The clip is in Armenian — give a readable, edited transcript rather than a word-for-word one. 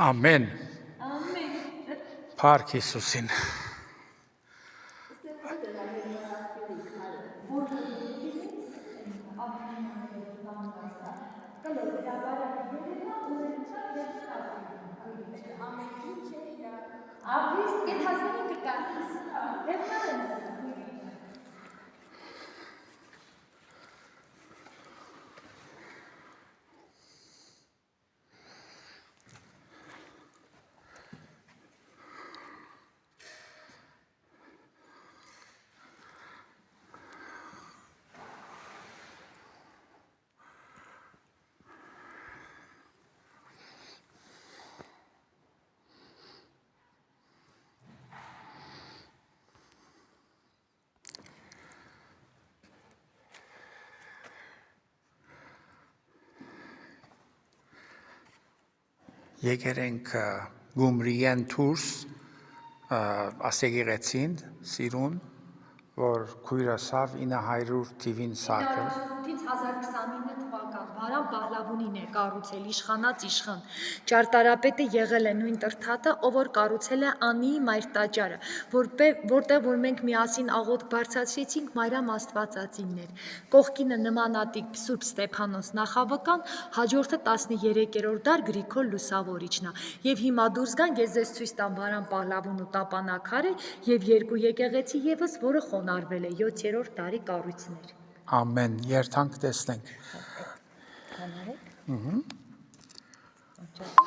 Ամեն։ Ամեն։ Փառք Հիսուսին։ Եկել ենք Գումրիեն դուրս ասեղեցին սիրուն, որ քույրասավ 900 թիվին սակը 1929 թվական Վարան Պահլավունին է կառուցել իշխանած իշխան։ Ճարտարապետը եղել է նույն Տրթատը, ով որ կառուցել է Անիի մայր տաճարը, որտեղ որ մենք միասին աղոթք բարձրացրեցինք Մարիամ Աստվածածիններ։ Կողքինը նմանատիպ Սուրբ Ստեփանոս նախավկան, հաջորդը 13-րդ դար Գրիգոր Լուսավորիչն է։ Եվ հիմա դուրս գանք, ես ձեզ ցույց տամ Վարան Պահլավունու տապանակարը եւ երկու եկեղեցի եւս, որը խոնարհվել է 7-րդ դարի կառույցներ։ ամեն երթանք տեսնենք։ Հանարեք։